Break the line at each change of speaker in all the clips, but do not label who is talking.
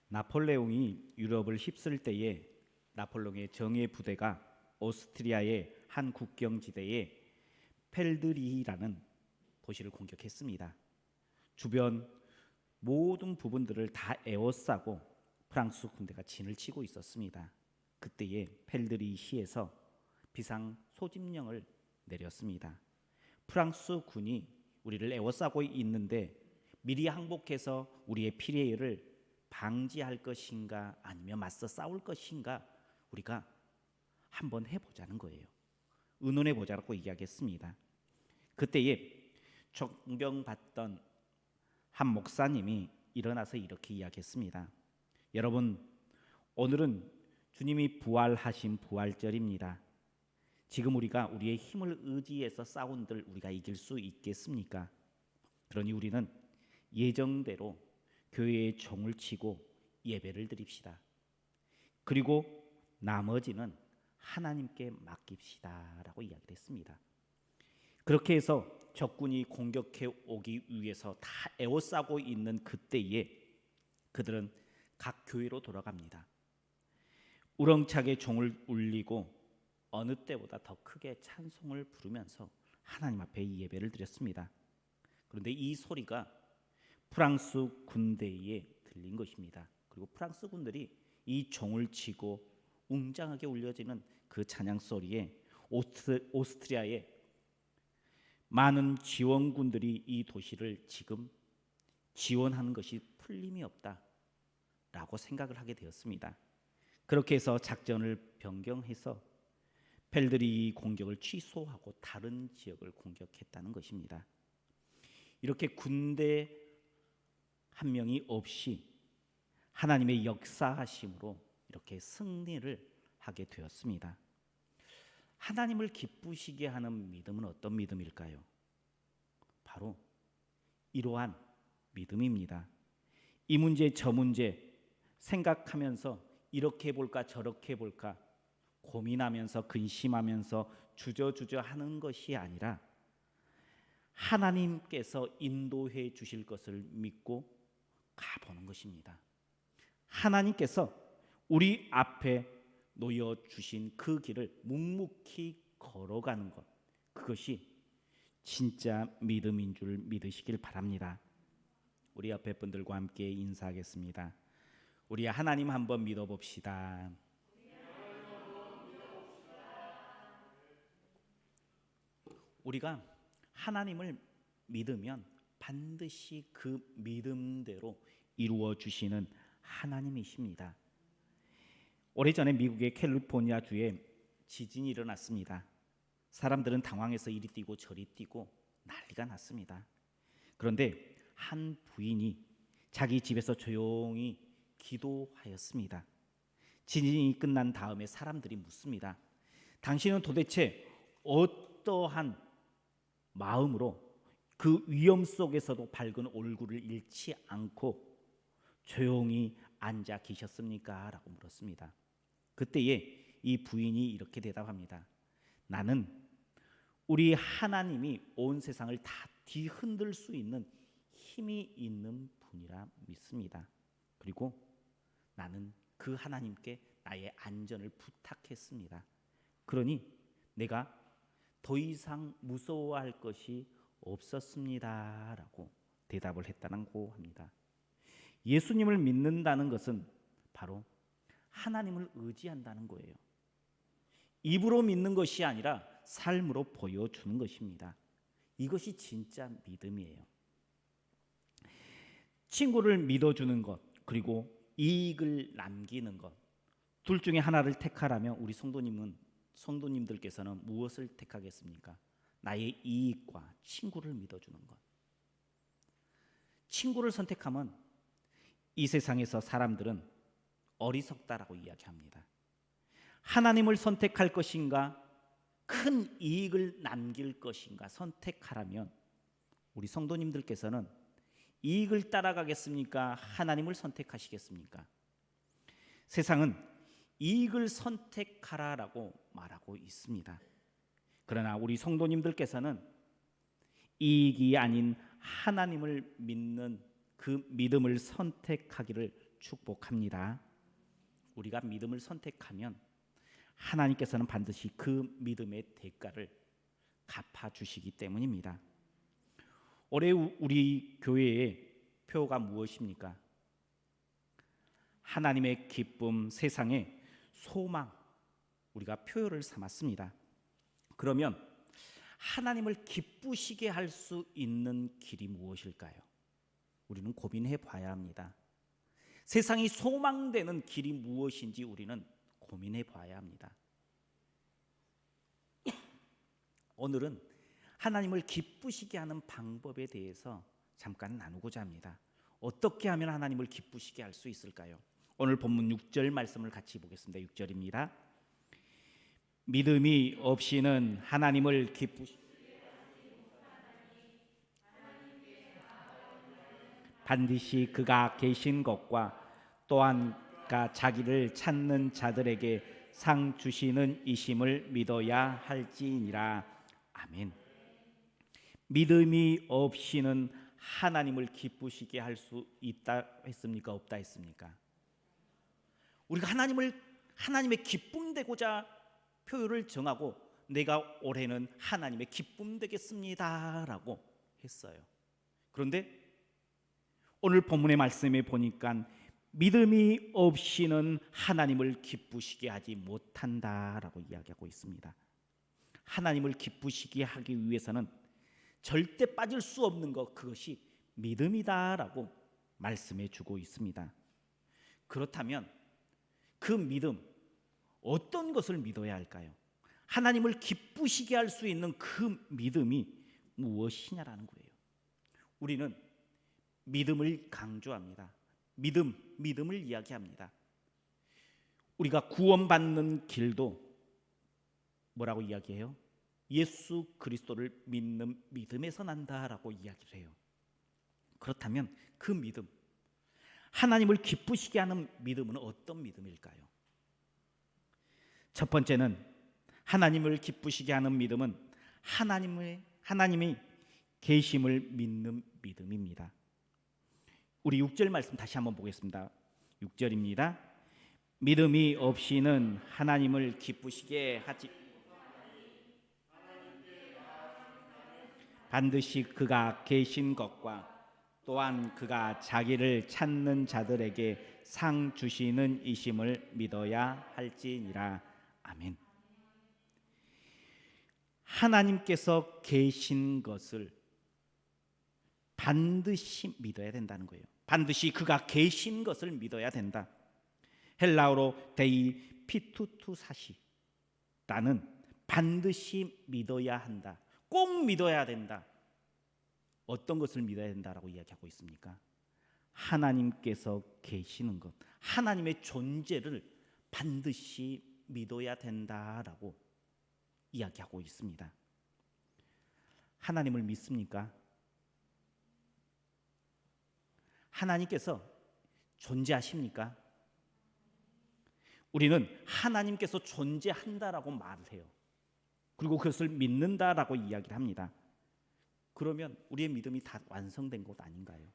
나폴레옹이 유럽을 휩쓸 때에 나폴레옹의 정예 부대가 오스트리아의 한 국경지대에 펠드리히라는 도시를 공격했습니다. 주변 모든 부분들을 다 에워싸고 프랑스 군대가 진을 치고 있었습니다. 그때에 펠드리히에서 비상 소집령을 내렸습니다. 프랑스 군이 우리를 에워싸고 있는데 미리 항복해서 우리의 피해를 방지할 것인가 아니면 맞서 싸울 것인가 우리가 한번 해보자는 거예요. 의논해 보자고 이야기했습니다. 그때에 존경받던 한 목사님이 일어나서 이렇게 이야기했습니다. 여러분, 오늘은 주님이 부활하신 부활절입니다. 지금 우리가 우리의 힘을 의지해서 싸운들 우리가 이길 수 있겠습니까? 그러니 우리는 예정대로 교회에 종을 치고 예배를 드립시다. 그리고 나머지는 하나님께 맡깁시다 라고 이야기를 했습니다. 그렇게 해서 적군이 공격해 오기 위해서 다 에워싸고 있는 그때에 그들은 각 교회로 돌아갑니다. 우렁차게 종을 울리고 어느 때보다 더 크게 찬송을 부르면서 하나님 앞에 예배를 드렸습니다. 그런데 이 소리가 프랑스 군대에 들린 것입니다. 그리고 프랑스 군들이 이 종을 치고 웅장하게 울려지는 그 찬양 소리에 오스트리아의 많은 지원군들이 이 도시를 지금 지원하는 것이 풀림이 없다라고 생각을 하게 되었습니다. 그렇게 해서 작전을 변경해서 펠드리히 공격을 취소하고 다른 지역을 공격했다는 것입니다. 이렇게 군대 한 명이 없이 하나님의 역사하심으로 이렇게 승리를 하게 되었습니다. 하나님을 기쁘시게 하는 믿음은 어떤 믿음일까요? 바로 이러한 믿음입니다. 이 문제 저 문제 생각하면서 이렇게 볼까 저렇게 볼까 고민하면서 근심하면서 주저주저 하는 것이 아니라 하나님께서 인도해 주실 것을 믿고 가보는 것입니다. 하나님께서 우리 앞에 놓여 주신 그 길을 묵묵히 걸어가는 것, 그것이 진짜 믿음인 줄 믿으시길 바랍니다. 우리 옆에 분들과 함께 인사하겠습니다. 우리 하나님 한번 믿어봅시다. 우리가 하나님을 믿으면 반드시 그 믿음대로 이루어 주시는 하나님이십니다. 오래전에 미국의 캘리포니아 주에 지진이 일어났습니다. 사람들은 당황해서 이리 뛰고 저리 뛰고 난리가 났습니다. 그런데 한 부인이 자기 집에서 조용히 기도하였습니다. 지진이 끝난 다음에 사람들이 묻습니다. 당신은 도대체 어떠한 마음으로 그 위험 속에서도 밝은 얼굴을 잃지 않고 조용히 앉아 계셨습니까? 라고 물었습니다. 그때에 이 부인이 이렇게 대답합니다. 나는 우리 하나님이 온 세상을 다 뒤흔들 수 있는 힘이 있는 분이라 믿습니다. 그리고 나는 그 하나님께 나의 안전을 부탁했습니다. 그러니 내가 더 이상 무서워할 것이 없었습니다 라고 대답을 했다고 합니다. 예수님을 믿는다는 것은 바로 하나님을 의지한다는 거예요. 입으로 믿는 것이 아니라 삶으로 보여주는 것입니다. 이것이 진짜 믿음이에요. 친구를 믿어주는 것, 그리고 이익을 남기는 것, 둘 중에 하나를 택하라면 우리 성도님들께서는 무엇을 택하겠습니까? 나의 이익과 친구를 믿어주는 것. 친구를 선택하면 이 세상에서 사람들은 어리석다라고 이야기합니다. 하나님을 선택할 것인가, 큰 이익을 남길 것인가 선택하라면 우리 성도님들께서는 이익을 따라가겠습니까? 하나님을 선택하시겠습니까? 세상은 이익을 선택하라라고 말하고 있습니다. 그러나 우리 성도님들께서는 이익이 아닌 하나님을 믿는 그 믿음을 선택하기를 축복합니다. 우리가 믿음을 선택하면 하나님께서는 반드시 그 믿음의 대가를 갚아주시기 때문입니다. 올해 우리 교회의 표가 무엇입니까? 하나님의 기쁨, 세상의 소망, 우리가 표를 삼았습니다. 그러면 하나님을 기쁘시게 할 수 있는 길이 무엇일까요? 우리는 고민해 봐야 합니다. 세상이 소망되는 길이 무엇인지 우리는 고민해 봐야 합니다. 오늘은 하나님을 기쁘시게 하는 방법에 대해서 잠깐 나누고자 합니다. 어떻게 하면 하나님을 기쁘시게 할 수 있을까요? 오늘 본문 6절 말씀을 같이 보겠습니다. 6절입니다. 믿음이 없이는 하나님을 기쁘시게 반드시 그가 계신 것과 또한 그가 자기를 찾는 자들에게 상 주시는 이심을 믿어야 할지니라. 아멘. 믿음이 없이는 하나님을 기쁘시게 할 수 있다 했습니까? 없다 했습니까? 우리가 하나님의 기쁨 되고자 표를 정하고 내가 올해는 하나님의 기쁨 되겠습니다라고 했어요. 그런데 오늘 본문의 말씀에 보니까 믿음이 없이는 하나님을 기쁘시게 하지 못한다라고 이야기하고 있습니다. 하나님을 기쁘시게 하기 위해서는 절대 빠질 수 없는 것, 그것이 믿음이다라고 말씀해 주고 있습니다. 그렇다면 그 믿음, 어떤 것을 믿어야 할까요? 하나님을 기쁘시게 할 수 있는 그 믿음이 무엇이냐라는 거예요. 우리는 믿음을 강조합니다. 믿음을 이야기합니다. 우리가 구원받는 길도 뭐라고 이야기해요? 예수 그리스도를 믿는 믿음에서 난다라고 이야기를 해요. 그렇다면 그 믿음, 하나님을 기쁘시게 하는 믿음은 어떤 믿음일까요? 첫 번째는 하나님을 기쁘시게 하는 믿음은 하나님이 계심을 믿는 믿음입니다. 우리 6절 말씀 다시 한번 보겠습니다. 6절입니다. 믿음이 없이는 하나님을 기쁘시게 하지 반드시 그가 계신 것과 또한 그가 자기를 찾는 자들에게 상 주시는 이심을 믿어야 할지니라. 아멘. 하나님께서 계신 것을 반드시 믿어야 된다는 거예요. 반드시 그가 계신 것을 믿어야 된다. 헬라어로 데이 피투투사시라는 반드시 믿어야 한다. 꼭 믿어야 된다. 어떤 것을 믿어야 된다라고 이야기하고 있습니까? 하나님께서 계시는 것, 하나님의 존재를 반드시 믿어야 된다라고 이야기하고 있습니다. 하나님을 믿습니까? 하나님께서 존재하십니까? 우리는 하나님께서 존재한다라고 말을 해요. 그리고 그것을 믿는다라고 이야기를 합니다. 그러면 우리의 믿음이 다 완성된 것 아닌가요?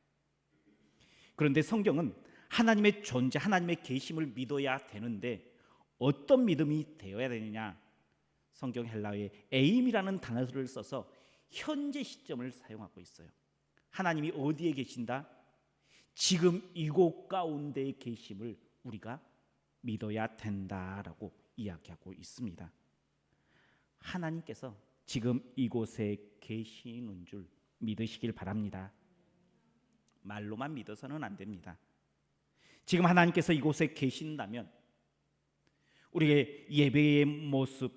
그런데 성경은 하나님의 존재, 하나님의 계심을 믿어야 되는데 어떤 믿음이 되어야 되느냐? 성경 헬라어에 에임이라는 단어를 써서 현재 시점을 사용하고 있어요. 하나님이 어디에 계신다? 지금 이곳 가운데에 계심을 우리가 믿어야 된다라고 이야기하고 있습니다. 하나님께서 지금 이곳에 계시는 줄 믿으시길 바랍니다. 말로만 믿어서는 안 됩니다. 지금 하나님께서 이곳에 계신다면 우리의 예배의 모습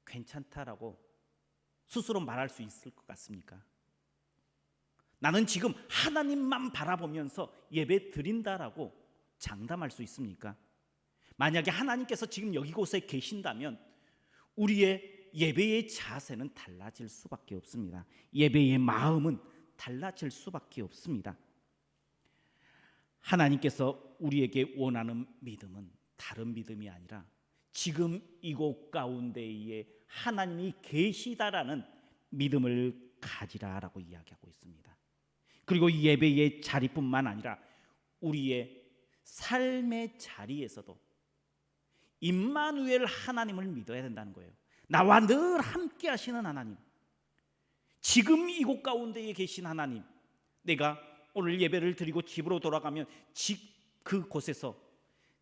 괜찮다라고 스스로 말할 수 있을 것 같습니까? 나는 지금 하나님만 바라보면서 예배 드린다라고 장담할 수 있습니까? 만약에 하나님께서 지금 여기 곳에 계신다면 우리의 예배의 자세는 달라질 수밖에 없습니다. 예배의 마음은 달라질 수밖에 없습니다. 하나님께서 우리에게 원하는 믿음은 다른 믿음이 아니라 지금 이곳 가운데에 하나님이 계시다라는 믿음을 가지라라고 이야기하고 있습니다. 그리고 예배의 자리뿐만 아니라 우리의 삶의 자리에서도 임마누엘 하나님을 믿어야 된다는 거예요. 나와 늘 함께 하시는 하나님, 지금 이곳 가운데에 계신 하나님, 내가 오늘 예배를 드리고 집으로 돌아가면 그곳에서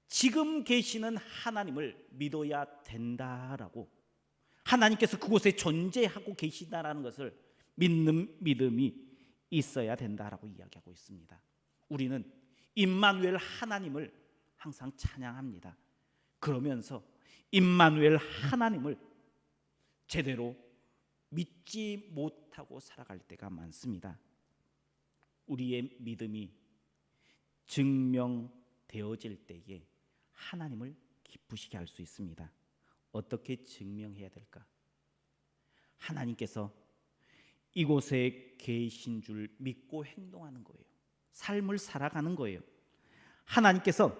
지금 계시는 하나님을 믿어야 된다라고, 하나님께서 그곳에 존재하고 계시다라는 것을 믿는 믿음이 있어야 된다라고 이야기하고 있습니다. 우리는 임마누엘 하나님을 항상 찬양합니다. 그러면서 임마누엘 하나님을 제대로 믿지 못하고 살아갈 때가 많습니다. 우리의 믿음이 증명되어질 때에 하나님을 기쁘시게 할 수 있습니다. 어떻게 증명해야 될까? 하나님께서 이곳에 계신 줄 믿고 행동하는 거예요. 삶을 살아가는 거예요. 하나님께서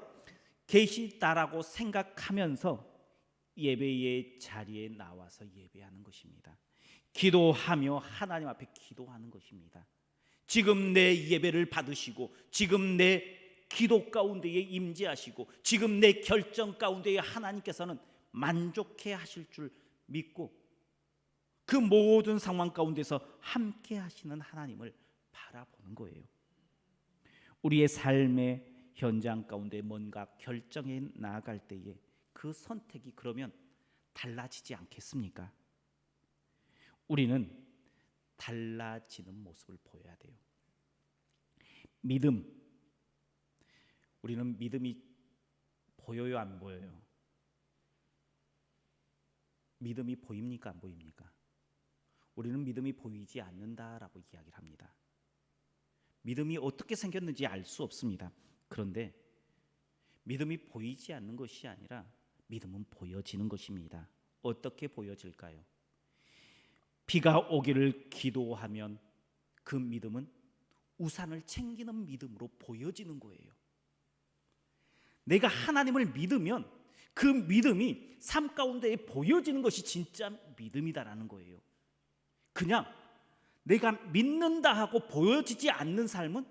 계시다라고 생각하면서 예배의 자리에 나와서 예배하는 것입니다. 기도하며 하나님 앞에 기도하는 것입니다. 지금 내 예배를 받으시고, 지금 내 기도 가운데에 임재하시고, 지금 내 결정 가운데에 하나님께서는 만족해 하실 줄 믿고, 그 모든 상황 가운데서 함께 하시는 하나님을 바라보는 거예요. 우리의 삶의 현장 가운데 뭔가 결정해 나아갈 때에 그 선택이 그러면 달라지지 않겠습니까? 우리는 달라지는 모습을 보여야 돼요. 믿음, 우리는 믿음이 보여요, 안 보여요? 믿음이 보입니까, 안 보입니까? 우리는 믿음이 보이지 않는다라고 이야기를 합니다. 믿음이 어떻게 생겼는지 알 수 없습니다. 그런데 믿음이 보이지 않는 것이 아니라 믿음은 보여지는 것입니다. 어떻게 보여질까요? 비가 오기를 기도하면 그 믿음은 우산을 챙기는 믿음으로 보여지는 거예요. 내가 하나님을 믿으면 그 믿음이 삶 가운데 보여지는 것이 진짜 믿음이다라는 거예요. 그냥 내가 믿는다 하고 보여지지 않는 삶은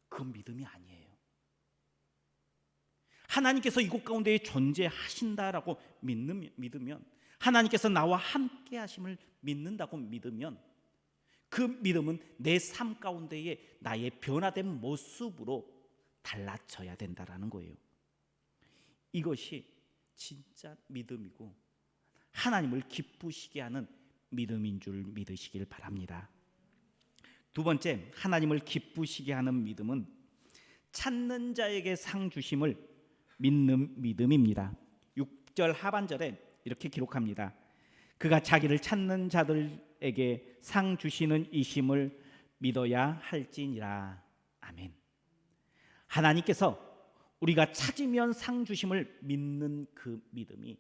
그건 믿음이 아니에요. 하나님께서 이곳 가운데 존재하신다라고 믿으면, 하나님께서 나와 함께 하심을 믿는다고 믿으면, 그 믿음은 내 삶 가운데에 나의 변화된 모습으로 달라져야 된다라는 거예요. 이것이 진짜 믿음이고 하나님을 기쁘시게 하는 믿음인 줄 믿으시길 바랍니다. 두 번째, 하나님을 기쁘시게 하는 믿음은 찾는 자에게 상 주심을 믿는 믿음입니다. 6절 하반절에 이렇게 기록합니다. 그가 자기를 찾는 자들에게 상 주시는 이심을 믿어야 할지니라. 아멘. 하나님께서 우리가 찾으면 상 주심을 믿는 그 믿음이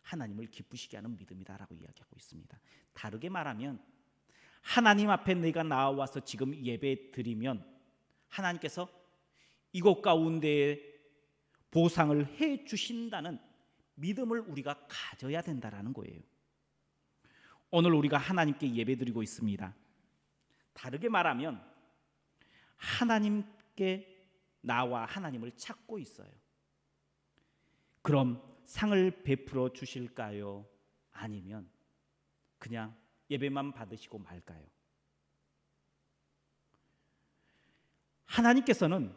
하나님을 기쁘시게 하는 믿음이다라고 이야기하고 있습니다. 다르게 말하면 하나님 앞에 내가 나와서 지금 예배 드리면 하나님께서 이곳 가운데에 보상을 해 주신다는 믿음을 우리가 가져야 된다라는 거예요. 오늘 우리가 하나님께 예배 드리고 있습니다. 다르게 말하면 하나님께 나와 하나님을 찾고 있어요. 그럼 상을 베풀어 주실까요? 아니면 그냥 예배만 받으시고 말까요? 하나님께서는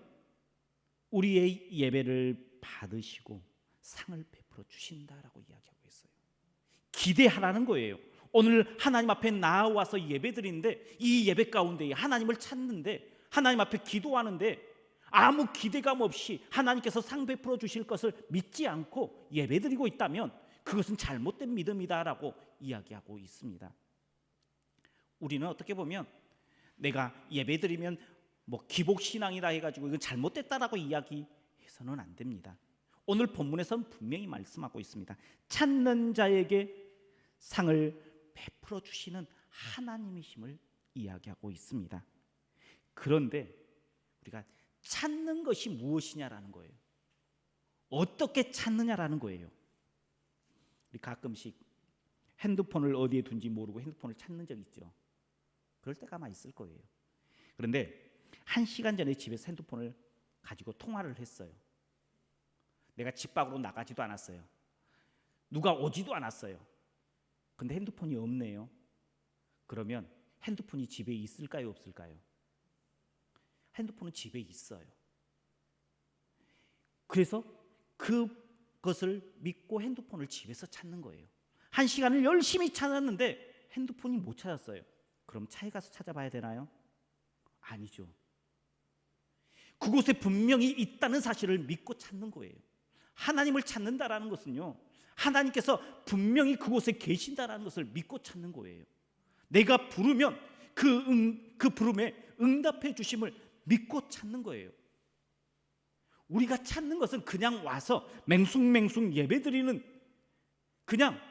우리의 예배를 받으시고 상을 베풀어 주신다라고 이야기하고 있어요. 기대하라는 거예요. 오늘 하나님 앞에 나와서 예배 드리는데, 이 예배 가운데 하나님을 찾는데, 하나님 앞에 기도하는데 아무 기대감 없이 하나님께서 상 베풀어 주실 것을 믿지 않고 예배드리고 있다면 그것은 잘못된 믿음이다라고 이야기하고 있습니다. 우리는 어떻게 보면 내가 예배드리면 기복신앙이다 해가지고 이건 잘못됐다라고 이야기해서는 안 됩니다. 오늘 본문에서는 분명히 말씀하고 있습니다. 찾는 자에게 상을 베풀어 주시는 하나님이심을 이야기하고 있습니다. 그런데 우리가 찾는 것이 무엇이냐라는 거예요. 어떻게 찾느냐라는 거예요. 우리 가끔씩 핸드폰을 어디에 둔지 모르고 핸드폰을 찾는 적 있죠. 그럴 때가 아마 있을 거예요. 그런데 1시간 전에 집에서 핸드폰을 가지고 통화를 했어요. 내가 집 밖으로 나가지도 않았어요. 누가 오지도 않았어요. 근데 핸드폰이 없네요. 그러면 핸드폰이 집에 있을까요, 없을까요? 핸드폰은 집에 있어요. 그래서 그것을 믿고 핸드폰을 집에서 찾는 거예요. 1시간을 열심히 찾았는데 핸드폰이 못 찾았어요. 그럼 차에 가서 찾아봐야 되나요? 아니죠. 그곳에 분명히 있다는 사실을 믿고 찾는 거예요. 하나님을 찾는다라는 것은요, 하나님께서 분명히 그곳에 계신다라는 것을 믿고 찾는 거예요. 내가 부르면 그 부름에 응답해 주심을 믿고 찾는 거예요. 우리가 찾는 것은 그냥 와서 맹숭맹숭 예배드리는, 그냥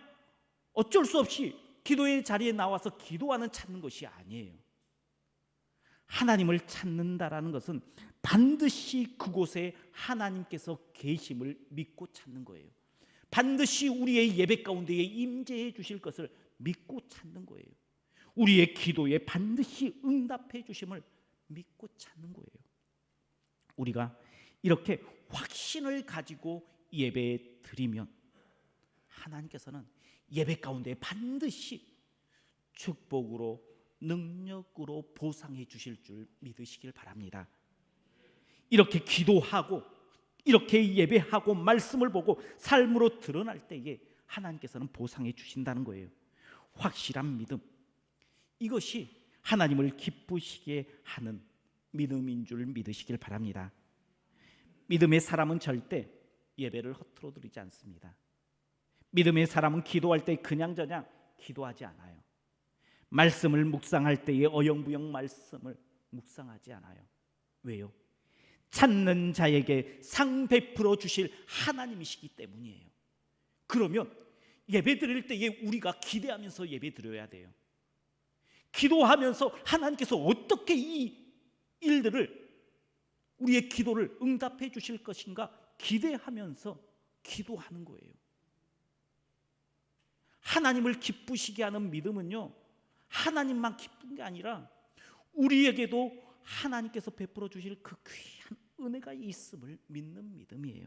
어쩔 수 없이 기도의 자리에 나와서 기도하는 찾는 것이 아니에요. 하나님을 찾는다라는 것은 반드시 그곳에 하나님께서 계심을 믿고 찾는 거예요. 반드시 우리의 예배 가운데에 임재해 주실 것을 믿고 찾는 거예요. 우리의 기도에 반드시 응답해 주심을 믿고 찾는 거예요. 우리가 이렇게 확신을 가지고 예배 드리면 하나님께서는 예배 가운데 반드시 축복으로, 능력으로 보상해 주실 줄 믿으시길 바랍니다. 이렇게 기도하고 이렇게 예배하고 말씀을 보고 삶으로 드러날 때에 하나님께서는 보상해 주신다는 거예요. 확실한 믿음, 이것이 하나님을 기쁘시게 하는 믿음인 줄 믿으시길 바랍니다. 믿음의 사람은 절대 예배를 허투루 드리지 않습니다. 믿음의 사람은 기도할 때 그냥저냥 기도하지 않아요. 말씀을 묵상할 때에 어영부영 말씀을 묵상하지 않아요. 왜요? 찾는 자에게 상 베풀어 주실 하나님이시기 때문이에요. 그러면 예배 드릴 때에 우리가 기대하면서 예배 드려야 돼요. 기도하면서 하나님께서 어떻게 이 일들을, 우리의 기도를 응답해 주실 것인가 기대하면서 기도하는 거예요. 하나님을 기쁘시게 하는 믿음은요, 하나님만 기쁜 게 아니라 우리에게도 하나님께서 베풀어 주실 그 귀한 은혜가 있음을 믿는 믿음이에요.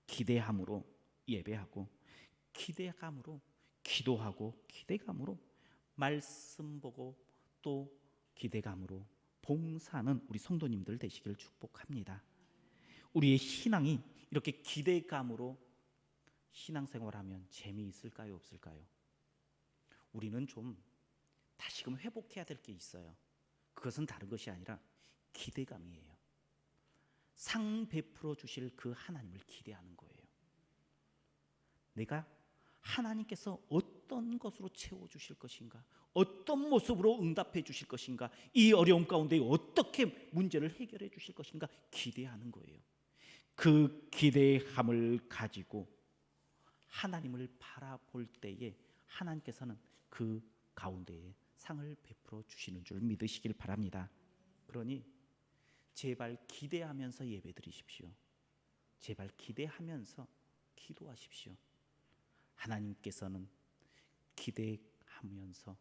기대함으로 예배하고, 기대감으로 기도하고, 기대감으로 말씀 보고, 또 기대감으로 봉사하는 우리 성도님들 되시기를 축복합니다. 우리의 신앙이 이렇게 기대감으로 신앙생활하면 재미있을까요, 없을까요? 우리는 좀 다시금 회복해야 될 게 있어요. 그것은 다른 것이 아니라 기대감이에요. 상 베풀어 주실 그 하나님을 기대하는 거예요. 내가 하나님께서 어떤 것으로 채워주실 것인가, 어떤 모습으로 응답해 주실 것인가, 이 어려움 가운데 어떻게 문제를 해결해 주실 것인가 기대하는 거예요. 그 기대함을 가지고 하나님을 바라볼 때에 하나님께서는 그 가운데에 상을 베풀어 주시는 줄 믿으시길 바랍니다. 그러니 제발 기대하면서 예배드리십시오. 제발 기대하면서 기도하십시오. 하나님께서는 기대하면서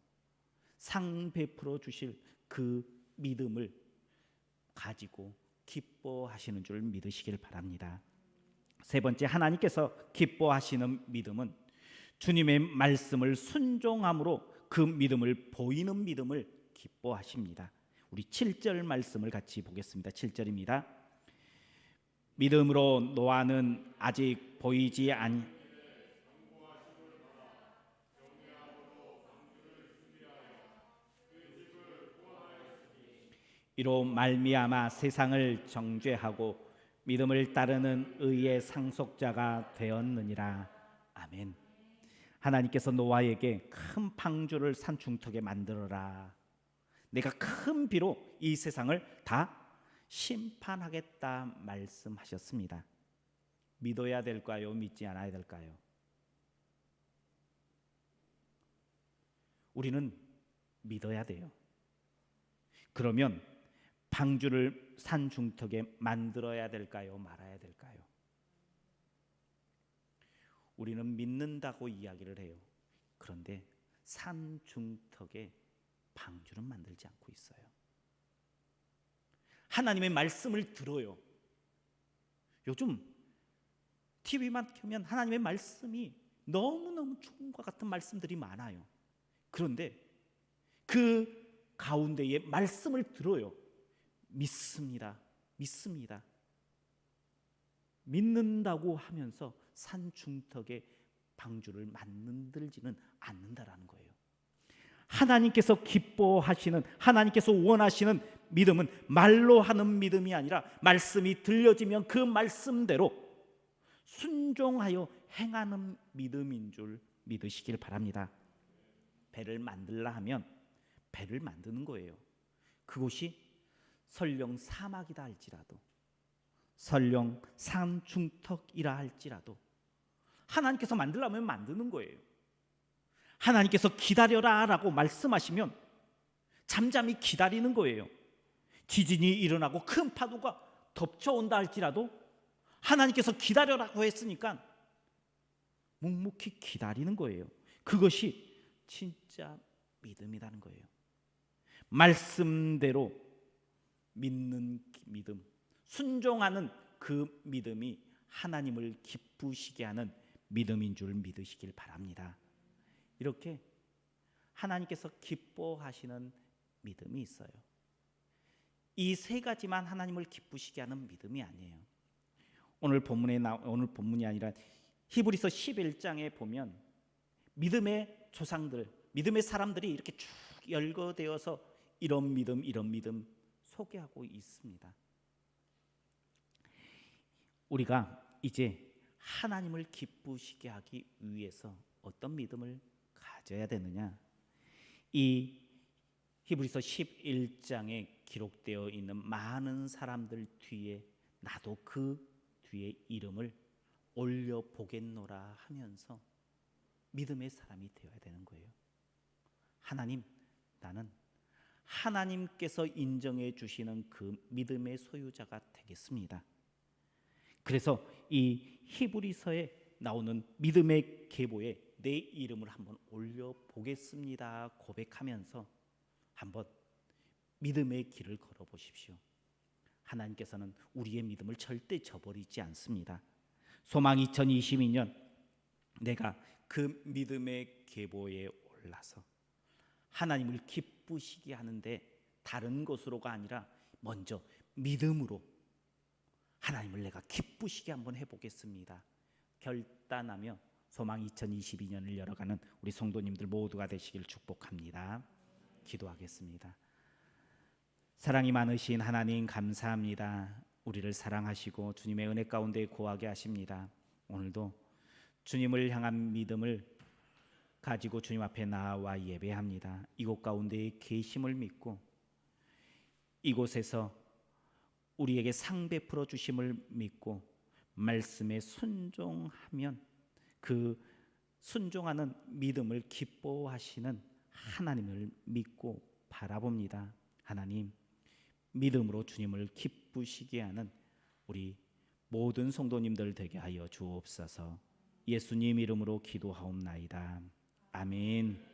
상 베풀어 주실 그 믿음을 가지고 기뻐하시는 줄 믿으시길 바랍니다. 세 번째, 하나님께서 기뻐하시는 믿음은 주님의 말씀을 순종함으로 그 믿음을 보이는 믿음을 기뻐하십니다. 우리 7절 말씀을 같이 보겠습니다. 7절입니다. 믿음으로 노아는 아직 보이지 이로 말미암아 세상을 정죄하고 믿음을 따르는 의의 상속자가 되었느니라. 아멘. 하나님께서 노아에게 큰 방주를 산 중턱에 만들어라. 내가 큰 비로 이 세상을 다 심판하겠다 말씀하셨습니다. 믿어야 될까요? 믿지 않아야 될까요? 우리는 믿어야 돼요. 그러면 방주를 산 중턱에 만들어야 될까요? 말아야 될까요? 우리는 믿는다고 이야기를 해요. 그런데 산 중턱에 방주는 만들지 않고 있어요. 하나님의 말씀을 들어요. 요즘 TV만 켜면 하나님의 말씀이 너무너무 좋은과 같은 말씀들이 많아요. 그런데 그 가운데에 말씀을 들어요. 믿습니다. 믿습니다. 믿는다고 하면서 산 중턱에 방주를 만들지는 않는다라는 거예요. 하나님께서 기뻐하시는, 하나님께서 원하시는 믿음은 말로 하는 믿음이 아니라 말씀이 들려지면 그 말씀대로 순종하여 행하는 믿음인 줄 믿으시길 바랍니다. 배를 만들라 하면 배를 만드는 거예요. 그곳이 설령 사막이다 할지라도, 설령 산 중턱이라 할지라도 하나님께서 만들라면 만드는 거예요. 하나님께서 기다려라 라고 말씀하시면 잠잠히 기다리는 거예요. 지진이 일어나고 큰 파도가 덮쳐온다 할지라도 하나님께서 기다려라고 했으니까 묵묵히 기다리는 거예요. 그것이 진짜 믿음이라는 거예요. 말씀대로 믿는 믿음, 순종하는 그 믿음이 하나님을 기쁘시게 하는 믿음인 줄 믿으시길 바랍니다. 이렇게 하나님께서 기뻐하시는 믿음이 있어요. 이 세 가지만 하나님을 기쁘시게 하는 믿음이 아니에요. 오늘 본문이 아니라 히브리서 11장에 보면 믿음의 조상들, 믿음의 사람들이 이렇게 쭉 열거되어서 이런 믿음 소개하고 있습니다. 우리가 이제 하나님을 기쁘시게 하기 위해서 어떤 믿음을 가져야 되느냐? 이 히브리서 11장에 기록되어 있는 많은 사람들 뒤에 나도 그 뒤에 이름을 올려보겠노라 하면서 믿음의 사람이 되어야 되는 거예요. 하나님, 나는 하나님께서 인정해 주시는 그 믿음의 소유자가 되겠습니다. 그래서 이 히브리서에 나오는 믿음의 계보에 내 이름을 한번 올려보겠습니다 고백하면서 한번 믿음의 길을 걸어보십시오. 하나님께서는 우리의 믿음을 절대 저버리지 않습니다. 소망 2022년 내가 그 믿음의 계보에 올라서 하나님을 기쁘시게 하는데 다른 것으로가 아니라 먼저 믿음으로 하나님을 내가 기쁘시게 한번 해보겠습니다 결단하며 소망 2022년을 열어가는 우리 성도님들 모두가 되시길 축복합니다. 기도하겠습니다. 사랑이 많으신 하나님 감사합니다. 우리를 사랑하시고 주님의 은혜 가운데 거하게 하십니다. 오늘도 주님을 향한 믿음을 가지고 주님 앞에 나와 예배합니다. 이곳 가운데 계심을 믿고 이곳에서 우리에게 상 베풀어 주심을 믿고 말씀에 순종하면 그 순종하는 믿음을 기뻐하시는 하나님을 믿고 바라봅니다. 하나님, 믿음으로 주님을 기쁘시게 하는 우리 모든 성도님들 되게 하여 주옵소서. 예수님 이름으로 기도하옵나이다. 아멘.